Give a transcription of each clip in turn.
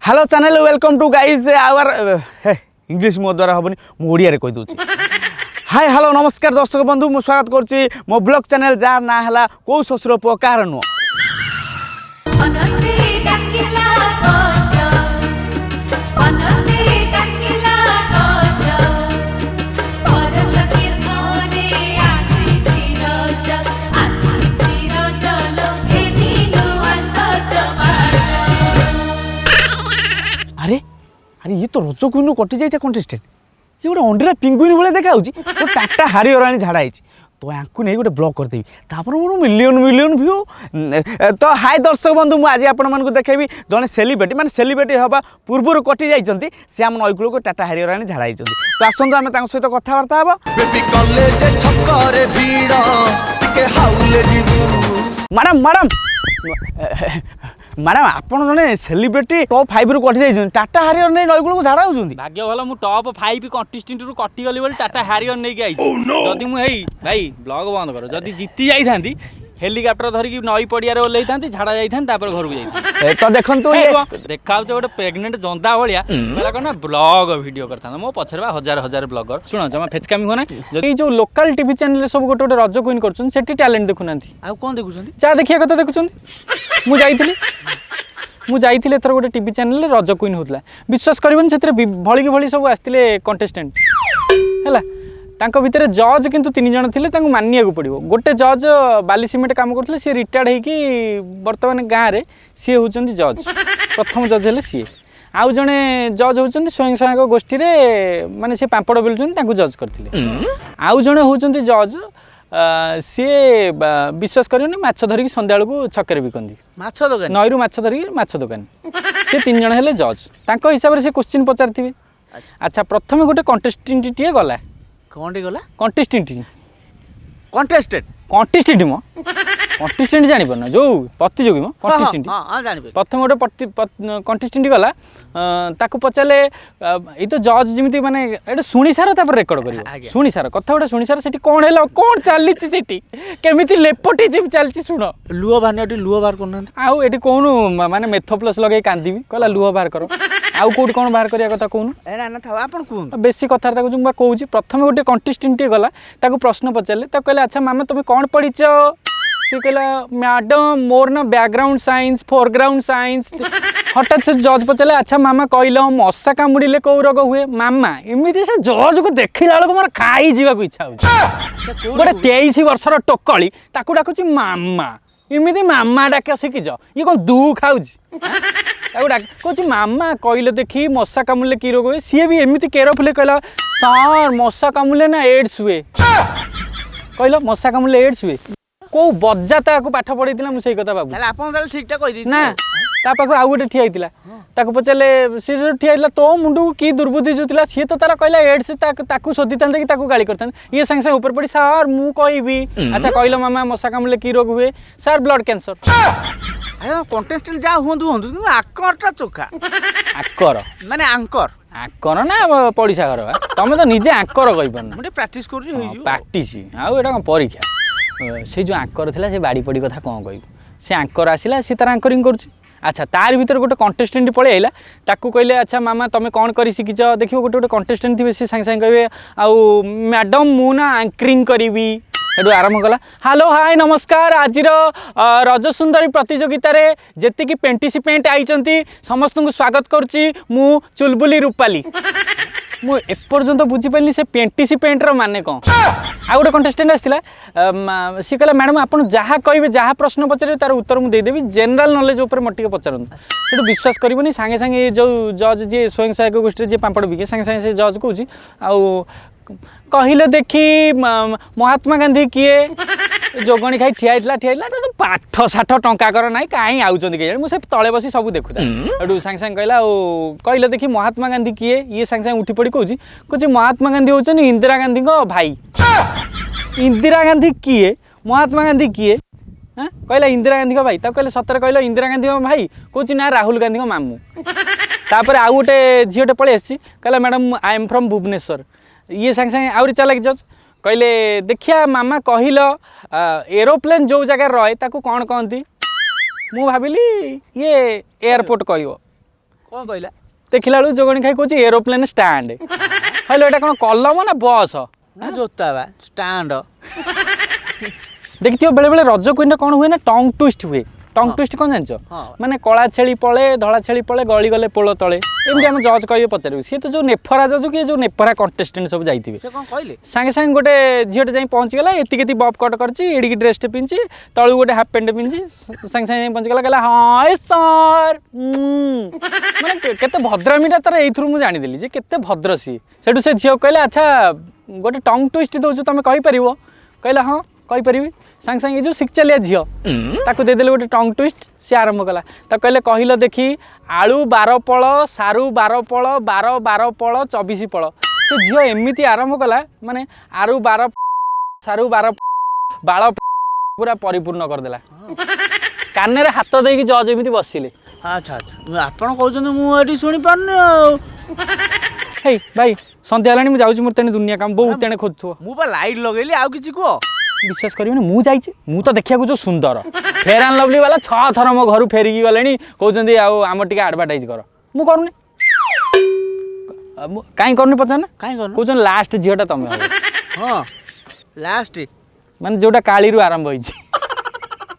hello channel welcome to guys our English मो द्वारा हेनी मुझे ओडिया कही दूसरी हाय हेलो नमस्कार दर्शक बंधु मु स्वागत करुच्ची मो ब्लॉग चैनल जार ना है कौ शशुर पुओ कार नुह अरे अरे ये तो रज क्वीन कटि जाता कंटेस्टेंट ये गोटे अंडा पिंगुइन भाई देखा टाटा हारीगला झाड़ा तो या नहीं गोटे ब्लॉग करदेवी तापर मोर मिलियन मिलियन व्यू तो हाय दर्शक बंधु मुझे आपको देखेबी जड़े सेलिब्रिटी माने सेलिब्रिटी हवा पूर्व कटि जाइए सी आम नईकूल को टाटा हारीगला झाड़ा तो आसतु आम सहित कथबार्ता हम मैडम मैडम मैडम आप जड़े सेलिब्रिटी टॉप 5 रु कटि जाइए टाटा हारियर नहीं नईकूल को झाड़ा होती भाग्य भल मु टॉप 5 कंटेस्टेंट रु कटिगली बोली टाटा हारियर नहीं आई जदि मुझे भाई ब्लॉग बंद कर जदि जीति जाइथांती हेलिकॉप्टर धरिकी नई पड़िया ओल्लई था झाड़ा जाइथांती तापर घर को जाइथांती तो देखंतु देखा गोटे प्रेग्नेंट जंदा भाया कहला कौन ब्लॉग वीडियो करता मो पछरे बा हजार हजार ब्लॉगर शुण जमा फेचकामी हो ना जो लोकल टीवी चैनल सब गोटे गोटे रज क्वीन कर टैलेंट देखुना कौन देखुं जा देखिया कथा देखुं मुझे एथर गोटे टीवी चैनल रज क्वीन होता विश्वास करबन से भली भली सब आसते कंटेस्टेंट है तांको भितर जज किंतु 3 जण थिले मानिया पड़ो गोटे जज बाली सीमेंट काम करते सी रिटायर्ड होगी बर्तमान गाँव में सी होती जज प्रथम जज है सी आउ जड़े जज होती स्वयं सहायक गोष्ठी माने सी पापड़ बेलुं जज करते आउ जड़े होती जज सी विश्वास करेनि माछ धरिकी संध्या को छकरे बिकती माछ दुकान नईरू माछ धरिकी माछ दुकान सी 3 जण हेले जज तांको हिसाब से क्वेश्चन पचारि अच्छा प्रथम गोटे कंटेस्टेंट टीए गला कौन गला कंटेस्टेंट कंटेस्टेड कंटेस्टेंट मो कंटेस्टेंट जानी परना जो प्रतियोगी मो कंटेस्टेंट हां जानि प्रथम गोटे कंटेस्टेंट गला ताको पचाले ए तो जज जिमिति माने एटा सुनी सार तापर रेकॉर्ड करियो सुनी सार कथा गोटे सुनी सार सेठी कोन हेलो कोन चालली छि सेठी केमिति लेपोटी जिम चालछि सुनो लुह बारनेटी लुह बार करना आउ एठी कोन माने मेथो प्लस लगे कांदीबी कहला लुह बार करो आउ कोड कोन बाहर करिया कथा कोन ए ना था आपन कोन बेसी कथा ताको जुम कहूची प्रथम गोटे कंटेस्टेंट गला ताको प्रश्न पचाले ताको कहले अच्छा मामा तुम कौन पढ़ीच सी कहला मैडम मोर ना बैकग्राउंड साइंस फोरग्राउंड साइंस हठात से जज पचारे अच्छा मामा कहल मशा कामुड़े कौ रोग हुए मामा एमती से जज को देखला बेलू मोर खाई जावाक इच्छा हो गोटे 23 वर्षर टोकली ताकू डाकुची मामा एमती मामा डाक शिखिज ये कौन दू खाऊ कहूँ मामा कहले देखी मशा कामुड़े कि रोग हुए सी भी एमती केयरफुल कहला सर मशा कामुड़े ना एड्स हुए कहल मशा कामुड़े एड्स हुए कौ बज्जा को पाठ पढ़ी मुझे कथा बाबू ठीक ठाक कही ना ता पाख आउ गोटे ठिया ताको पचारे सी ठिया तो मुंड को कि दुर्बुद्धि जो था सी तो तार कहला एड्स शोधी था कि गाड़ी करते ये सागे सागे ऊपर पड़ी सार मु कहबी अच्छा कहल मामा मशा कामुड़े कि रोग हुए सार ब्लड कैंसर कंटेस्टेंट जहाँ हूँ आकरटा चोखा आकर माने आंकर आकर ना पड़ीसा घर तुम तो निजे आकर कही पार प्राक्ट प्राक्ट आउ एटा परीक्षा से जो आंकर थिला से बाड़ी पड़ी कथा कौन कह से आंकर आसला सी तार आंकरिंग कर अच्छा तार भीतर गोटे कंटेस्टेंट पलि आइला ताकू कहले अच्छा मामा तुम कौन कर शिखिच देखिए गोटे गोटे कंटेस्टेंट थे सी सागे सागे कहे आउ मैडम मु ना आंकरिंग करी एटू आरंभ कला हेलो हाय नमस्कार आज रज सुंदरी प्रतियोगिता जी पेंटिसिपेंट आई समस्त को स्वागत करुच्ची मु चुलबुली रूपाली मु एपर्यंत बुझीपारि से पेंटिसिपेंटर माने कौन आ गोटे कंटेस्टेंट आसला सी कहला मैडम आप जहाँ कहे जहाँ प्रश्न पचारे तार उत्तर मुझे देदेवी जेनराल नॉलेज उपर मत पचारत से विश्वास करनी सागे सागे जो जज जी स्वयं सहायक गोष्ठी जी पापड़ बिके सागे सागे से जज कौच आउ कहले देखी महात्मा गांधी किए जोगणी खाई ठिया तो पाठ साठ टंका कर ना कहीं आउे मुझे तले बसी सब देखुता एटू सागे सागे कहला कहले देखी महात्मा गांधी किए ये सागे सागे उठी पड़ी कौच महात्मा गांधी होचन इंदिरा गांधी भाई इंदिरा गांधी किए महात्मा गांधी किए हाँ कहला इंदिरा गांधी भाई तब कहले सतर कहल इंदिरा गांधी भाई कौच ना राहुल गांधी मामू तापर आउ गोटे झीटे पलि आसी कहला madam I am from Bhubaneswar ये सागे सागे आउरी चलाक जज कहले देखिया मामा कहल एरोप्लेन जो जगह रहे ताकू कौन कहती मु भाविली ये एयरपोर्ट कह कौन कहला देखला बेलू जोगणी खाई कहूँ एरोप्लेन स्टैंड हेलो एटा कौन कलम ना बस ना जोता बा स्टैंड देखिथियो बेले बेले रज क्वीन कौन हुए ना टंग ट्विस्ट हुए टंग ट्विस्ट कौन जान माने कला छेली पळे धला छेली पळे गली गले पोल तले एमती हम जज कहिए पचारू सी तो जो नेफरा जज कि जो नेफरा कंटेस्टेंट सब जाइथिबे से कौन कहले सांगे सांगे गोटे झीटे जाई पहुँच गला एति केति बब कट करची एडिकी ड्रेसटे पिंची तळु गोटे हाफ पैंट पिंची सांगे सांगे पहुँच गला कहला हाय सर माने केते भद्रामीटा तार एइथरु मु जानि देली जे केते भद्र सी सेठु से झियो कहले अच्छा गोटे टंग ट्विस्ट दोछु तमे कहि परिबो कहला हां कहि परिबी सांगे सांगे जो शिक्षालिया झियो ताकू दे देले गोटे टंग ट्विस्ट से आरंभ कला ता कहले कहिलो देखी आलू 12 पळ सारू 12 पळ 12 12 पळ 24 पळ से झियो एमिति आरंभ कला माने आरू 12 सारू 12 बाळ पूरा परिपूर्ण कर देला कान रे हाथ देकी जज एमिति बसिले अच्छा अच्छा आपण कहउछन मु एठी सुनि पारने हे भाई संध्या हेलानी मु जाउची मोर तेने दुनिया काम बहुत तेने खोजथु मु बा लाइट लगेली आउ किछि को विश्वास करियो मु जाइछि मु तो देखिया को जो सुंदर फेयर एंड लवली वाला 6 थर मो घर फेरिकी गलेनी कहउछन्ती आउ आम टिके एडवर्टाइज कर मु करूनी काई करनी पछन काई करन कहउछन लास्ट झियोटा तमे हो हां लास्ट माने जोटा काली रु आरंभ होइछि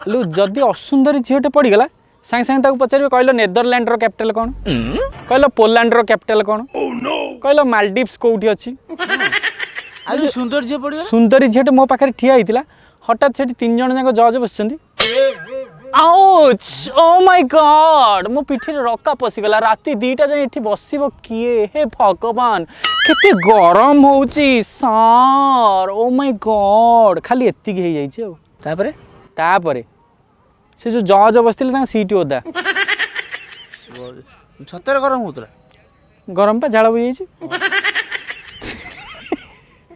लु जदी असुंदरी झियोटे पड़ी गला सांगे सांगे ताको पचारिबे कहलो नेदरलैंड रो कैपिटल कोन कहलो पोलैंड रो कैपिटल कोन कहलो मालदीव्स कोउठी अछि आज सुंदर झियो पड़ी गला सुंदरी झियोटे मो पाखरे ठिया हितिला हठात सेठी 3 जण जाक जज बसचंदी आउच ओ माय गॉड मो पिठी रे रक्का पसिगला राती 2टा जाय एठी बसिबो किए हे भगवान केते गरम होउची सर ओ माय गॉड खाली एत्ती हे जाईची आ तापरे से जो जज बसतिले ता सीट ओदा सତରେ गरम होतला गरम पा झाळ होई जाईची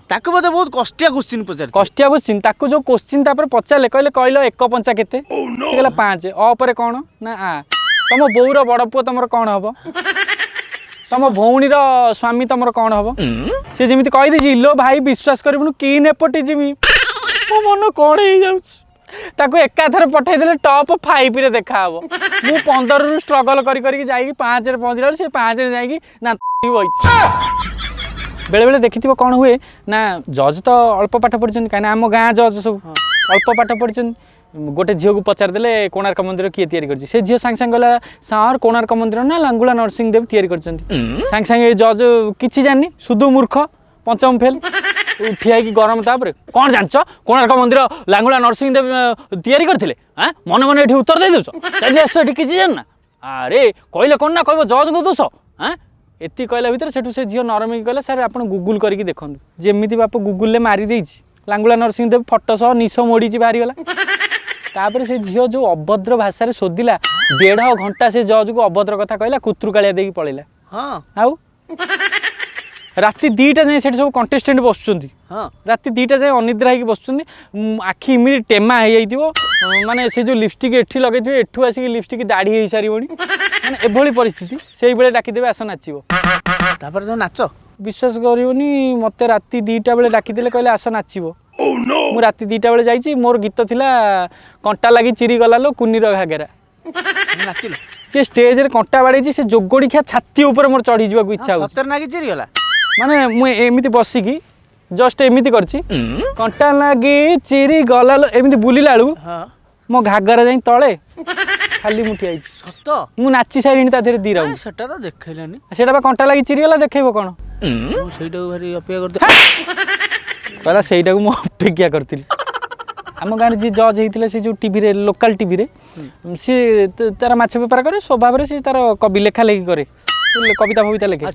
ताको मते बहुत कष्टिया क्वेश्चन पचार कष्टिया क्वेश्चन ताको जो क्वेश्चन तापर पचारले कहले कहलो 1.5 केते से कहला 5 अ परे कोन ना आ तम बोउर बड़ पुओ तमर कोन हबो तम भौणीर स्वामी तमर कोन हबो से जेमिति कहि दी लो भाई विश्वास करबनु की नेपोटिज्म मो मन कोन हे जाउछ ताको एकाथर पठाई देले टॉप 5 रे देखा हबो मु 15 रु स्ट्रगल करी करी जाई 5 रे पहुंचला से 5 रे जाई ना होइछ बेले बेले देखिथिबो कोन हुए ना जज तो अल्प पाठ पढ़िछन काना हम गाँ जज सब अल्प पाठ पढ़िछन गोटे झील को पचार देले कोणार्क मंदिर किए तैयारी करछि से झील सांग सांग गला सर कोणार्क मंदिर ना लांगुला नरसिंह देव तैयारी करछन्ती सांग सांग ए जज किछि जाननी सुदु मूर्ख पंचम फेल उठिया की गरम तापर कोन जानछ कोणार्क मंदिर लांगुला नरसिंह देव तैयारी करथिले हां मन मन एठी उत्तर दे देछ चाली आस एठी किछि जान ना अरे कहले कोन ना कहबो जज को दोष हां एति कहला भीतर सेठु से झियो नरमी कहला सर आपण गूगल करके देखन जेमिति बाप गूगल ले मारी देछि लांगुला नरसिंह देव फोटो सह निश मोड़ी बाहरी गला तापर से झियो जो अभद्र भाषा रे सोदिला 1.5 घंटा से जज को अभद्र कथा कहला कुत्रु कालिया देकी पळेला हां आउ राती 2टा जाय सेठ सब कंटेस्टेंट बसुचंदी हां राती 2टा जाय अनिद्रा हेकी बसुचंदी आखि इमिडी टेमा हे जाइतिबो माने से जो लिपस्टिक एठी लगेथिबे एठू आसी लिपस्टिक दाढ़ी हे सारीबोनी माने एभली परिस्थिति सेई बेले डाकी देबे आस नाचिबो तापर जो नाच विश्वास करिवनी मते राती 2टा बेले डाकी देले कहले आस नाचिबो मु राती 2टा बेले जाईची मोर गीत थिला कंटा लागि चिरी गला लो कुनीर घागेरा नाचिलो जे स्टेज रे कंटा बाड़ीची से जोगोडी खा छाती ऊपर मोर चढ़ी जीवा इच्छा हो सतर नागी चिरी गला माने मु एमिति बसी की जस्ट एमिति करची कंटा लागि चिरी गला लो एमिति बुलिला लु हां मो घागरा जाई तळे खाली मुठी आइची सत मु नाची साइरिनी ता देरे दी राउ सेटा तो देखैलानी सेटा बा कंटा लागि चिरी गला देखैबो कोन मु सेटा भारी अपेक्षा करते कहला सेटा को मु अपेक्षा करतिल आम गाँव जी जज होता से जो टीवी रे लोकल टीवी रे सी तार माछ बेपार करे स्वभाव रे सी तार कवि लेखा लेखी करे कविता फविता लेखे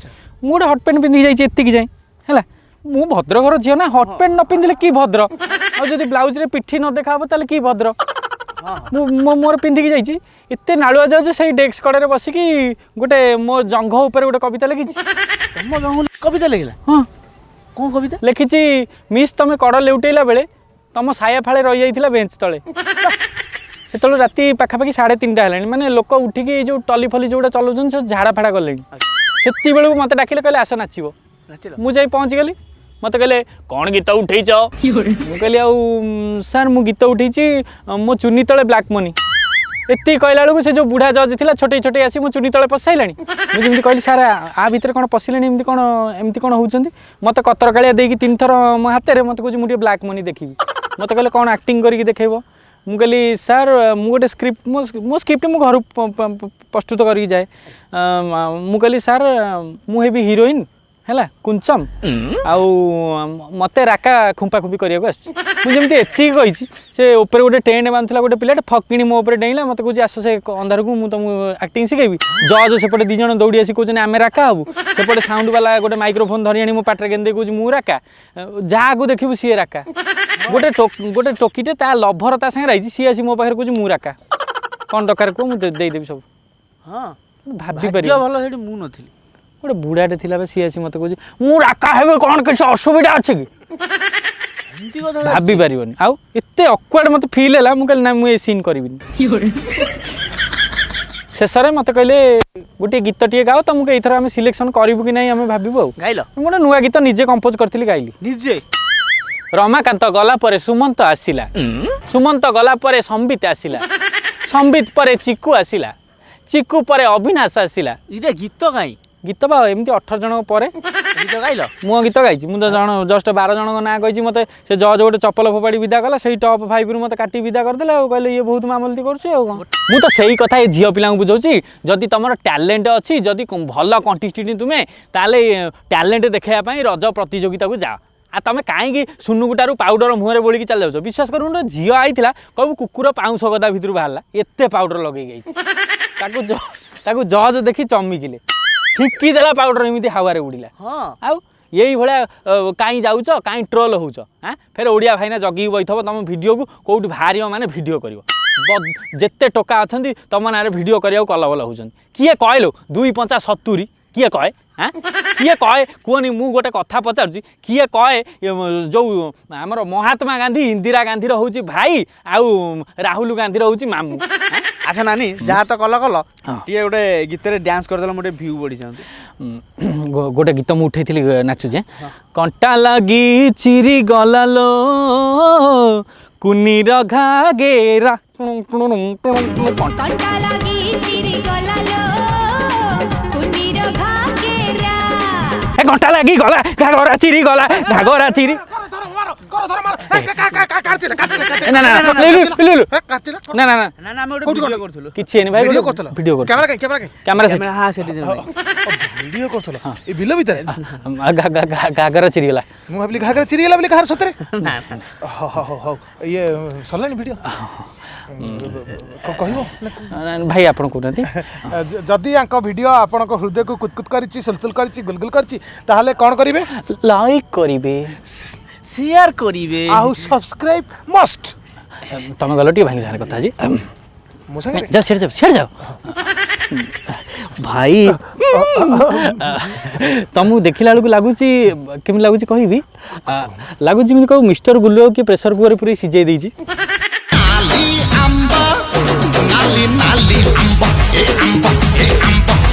मु गोटे हट पैंट पिंधि जाइए एतिक जाए है मु भद्र घर झील ना हट पैंट न पिंधिले कि भद्र आदि ब्लाउज रे पिठी न देखा हे ताले कि भद्र मोर पिंधिकी जाइए एते नालुआ जाऊ से डेस्क कड़े बसिकी गोटे मो जंघ उपर गोटे कविता लिखी कविता लिखला हाँ कौन कविता लिखी मिस तुम कड़ लेउटेला बेले तुम साया फाड़े रही जाइए बेंच तले से राति पाखापाखि 3:30 है माने लोक उठिकी जो टली फली जो चलाउन से झाड़ा फाड़ा गले से बेलू मत डाकिले कहले आस नाचब मुझे पहुँची गली मत कहले कौन गीत उठेच मुझे आउ सर मु गीत उठेची मो चुनी तले ब्लैक मनी एति कहला बेलू से जो बुढ़ा जज थी छोटे छोटे आसी मो चुनी तले पसाइलानी ମୁଁ ଯେମିତି କହିଲି ସାର୍ ଆ ଭିତରେ କ'ଣ ପଶିଲେଣି ଏମିତି କ'ଣ ହେଉଛନ୍ତି ମୋତେ କତର କାଳିଆ ଦେଇକି 3 ଥର ମୋ ହାତରେ ମୋତେ କହୁଛି ମୁଁ ଟିକେ ବ୍ଲାକ୍ ମନି ଦେଖିବି ମୋତେ କହିଲେ କ'ଣ ଆକ୍ଟିଂ କରିକି ଦେଖେଇବ ମୁଁ କହିଲି ସାର୍ ମୁଁ ଗୋଟେ ସ୍କ୍ରିପ୍ଟ ମୋ ସ୍କ୍ରିପ୍ଟ ମୁଁ ଘରୁ ପ୍ରସ୍ତୁତ କରିକି ଯାଏ ମୁଁ କହିଲି ସାର୍ ମୁଁ ହେବି ହିରୋଇନ୍ ହେଲା କୁଞ୍ଚମ ଆଉ ମୋତେ ରାକା ଖୁମ୍ପାଖୁମ୍ପି କରିବାକୁ ଆସୁଛି ମୁଁ ଯେମିତି ଏତିକି କହିଛି ସେ ଉପରେ ଗୋଟେ ଟେଣ୍ଟ ବାନ୍ଧୁଥିଲା ଗୋଟେ ପିଲାଟେ ଫକିଣି ମୋ ଉପରେ ଡେଇଁଲା ମୋତେ କହୁଛି ଆସ ସେ ଅନ୍ଧାରକୁ ମୁଁ ତୁମକୁ ଆକ୍ଟିଂ ଶିଖେଇବି ଜଜ୍ ସେପଟେ 2 ଜଣ ଦୌଡ଼ି ଆସି କହୁଛନ୍ତି ଆମେ ରାକା ହବୁ ସେପଟେ ସାଉଣ୍ଡ ବାଲା ଗୋଟେ ମାଇକ୍ରୋଫୋନ୍ ଧରି ଆଣି ମୋ ପାଟିରେ କେମିତି କହୁଛି ମୁଁ ରାକା ଯାହାକୁ ଦେଖିବୁ ସିଏ ରାକା ଗୋଟେ ଟୋକିଟେ ତା ଲଭର ତା ସାଙ୍ଗରେ ଆଇଛି ସିଏ ଆସି ମୋ ପାଖରେ କହୁଛି ମୁଁ ରାକା କ'ଣ ଦରକାର କୁହ ମୁଁ ଦେଇଦେବି ସବୁ ହଁ ଭାବିପାରିବ ଭଲ ସେଇଠି ମୁଁ ନଥିଲି ଗୋଟେ ବୁଢ଼ାଟେ ଥିଲା ସିଏ ଆସି ମୋତେ କହୁଛି ମୁଁ ରାକା ହେବି କ'ଣ କିଛି ଅସୁବିଧା ଅଛି କି ଭାବି ପାରିବନି ଆଉ ଏତେ ଅକ୍ୱାର୍ଡ ମୋତେ ଫିଲ୍ ହେଲା ମୁଁ କହିଲି ନା ମୁଁ ଏ ସିନ୍ କରିବିନି ଶେଷରେ ମୋତେ କହିଲେ ଗୋଟିଏ ଗୀତଟିଏ ଗାଅ ତମକୁ ଏଇଥର ଆମେ ସିଲେକ୍ସନ୍ କରିବୁ କି ନାହିଁ ଆମେ ଭାବିବୁ ଆଉ ଗାଇଲ ମୁଁ ଗୋଟେ ନୂଆ ଗୀତ ନିଜେ କମ୍ପୋଜ କରିଥିଲି ଗାଇଲି ନିଜେ ରମାକାନ୍ତ ଗଲା ପରେ ସୁମନ୍ତ ଆସିଲା ସୁମନ୍ତ ଗଲା ପରେ ସମ୍ବିତ ଆସିଲା ସମ୍ବିତ ପରେ ଚିକୁ ଆସିଲା ଚିକୁ ପରେ ଅବିନାଶ ଆସିଲା ଏଇଟା ଗୀତ କାଇଁ ଗୀତ ବା ଏମିତି 18 ଜଣଙ୍କ ପରେ ଗୀତ ଗାଇଲ ମୁଁ ଗୀତ ଗାଇଛି ମୁଁ ତ ଜଷ୍ଟ 12 ଜଣଙ୍କ ନାଁ କହିଛି ମୋତେ ସେ ଜଜ୍ ଗୋଟେ ଚପଲ ଫୋପାଡ଼ି ବିଦା କଲା ସେଇ ଟପ୍ 5ରୁ ମୋତେ କାଟି ବିଦା କରିଦେଲେ ଆଉ କହିଲେ ଇଏ ବହୁତ ମାମଲତି କରୁଛି ଆଉ କ'ଣ ମୁଁ ତ ସେଇ କଥା ଏ ଝିଅ ପିଲାଙ୍କୁ ବୁଝାଉଛି ଯଦି ତୁମର ଟ୍ୟାଲେଣ୍ଟ ଅଛି ଯଦି ଭଲ କଣ୍ଟେଷ୍ଟାଣ୍ଟ ତୁମେ ତାହେଲେ ଟ୍ୟାଲେଣ୍ଟ ଦେଖାଇବା ପାଇଁ ରଜ ପ୍ରତିଯୋଗିତାକୁ ଯାଅ ଆଉ ତୁମେ କାହିଁକି ସୁନୁକୁଟାରୁ ପାଉଡ଼ର ମୁହଁରେ ବୋଳିକି ଚାଲି ଯାଉଛ ବିଶ୍ୱାସ କରୁନ ଝିଅ ଆଇଥିଲା କହିବୁ କୁକୁର ପାଉଁଶ ଗଦା ଭିତରୁ ବାହାରିଲା ଏତେ ପାଉଡ଼ର ଲଗେଇ ଯାଇଛି ତାକୁ ଜଜ୍ ଦେଖି ଚମିକିଲେ ଛିଙ୍କି ଦେଲା ପାଉଡ଼ର ଏମିତି ହାୱାରେ ଉଡ଼ିଲା ହଁ ଆଉ ଏଇଭଳିଆ କାହିଁ ଯାଉଛ କାହିଁ ଟ୍ରୋଲ୍ ହେଉଛ ଫେର ଓଡ଼ିଆ ଭାଇନା ଜଗିକି ବଇଥିବ ତୁମ ଭିଡ଼ିଓକୁ କେଉଁଠି ବାହାରିବ ମାନେ ଭିଡ଼ିଓ କରିବ ଯେତେ ଟୋକା ଅଛନ୍ତି ତୁମ ନାଁରେ ଭିଡ଼ିଓ କରିବାକୁ କଲବଲ ହେଉଛନ୍ତି କିଏ କହିଲୁ 2×5 = 70 କିଏ କହେ କିଏ କହେ କୁହନି ମୁଁ ଗୋଟେ କଥା ପଚାରୁଛି କିଏ କହେ ଯେଉଁ ଆମର ମହାତ୍ମା ଗାନ୍ଧୀ ଇନ୍ଦିରା ଗାନ୍ଧୀର ହେଉଛି ଭାଇ ଆଉ ରାହୁଲ ଗାନ୍ଧୀର ହେଉଛି ମାମୁଁ ଆଚ୍ଛା ନାନୀ ଯାହା ତ କଲ ଟିକେ ଗୋଟେ ଗୀତରେ ଡ୍ୟାନ୍ସ କରିଦେଲ ମୁଁ ଟିକେ ଭ୍ୟୁ ବଢ଼ିଛନ୍ତି ଗୋଟେ ଗୀତ ମୁଁ ଉଠେଇଥିଲି ନାଚୁଛି କଣ୍ଟା ଲାଗି ଚିରି ଗଲା ଲୋ କୁନିର ଘାଗେରା କଣ୍ଟା ଲାଗି ଚିରି ଗଲା ଲୋ କୁନିର ଘାଗେରା ଘଣ୍ଟା ଲାଗି ଗଲା ଘାଗରା ଚିରି ଗଲା ଘାଗରା ଚିରି ନା ନା ନା ଆମେ ଗୋଟେ ଭିଡ଼ିଓ କରୁଥିଲୁ କିଛି ହେଇନି ଭାଇ ଭିଡ଼ିଓ କ୍ୟାମେରା ଭିଡ଼ିଓ କରୁଥିଲ ଏ ବିଲ ଭିତରେ ଘାଗରା ଚିରିଗଲା ମୁଁ ଭାବିଲି ଘାଗରା ଚିରିଗଲା ବୋଲି କାହାର ସତରେ ହଉ ଇଏ ସରିଲାଣି ଭିଡ଼ିଓ କହିବ ଭାଇ ଆପଣ କହୁନାହାନ୍ତି ଯଦି ଆଙ୍କ ଭିଡ଼ିଓ ଆପଣଙ୍କ ହୃଦୟକୁ କୁତକୁତ କରିଛି ସୁଲସୁଲ କରିଛି ଗୁଲଗୁଲ କରିଛି ତାହେଲେ କ'ଣ କରିବେ ଲାଇକ୍ କରିବେ ସେୟାର କରିବେ ଆଉ ସବସ୍କ୍ରାଇବ ମଷ୍ଟ ତମେ ଗଲ ଟିକେ ଭାଇ ସାଙ୍ଗରେ କଥା ଅଛି ମୋ ସାଙ୍ଗରେ ଯା ସିଆଡ଼େ ଯାଅ ଭାଇ ତମକୁ ଦେଖିଲା ବେଳକୁ ଲାଗୁଛି କେମିତି ଲାଗୁଛି କହିବି ଲାଗୁଛି ଯେମିତି କହିବୁ ମିଷ୍ଟର ଗୁଲୁ କିଏ ପ୍ରେସର କୁକରରେ ପୁରେଇ ସିଝେଇ ଦେଇଛି ନାଲି ଆମ୍ବ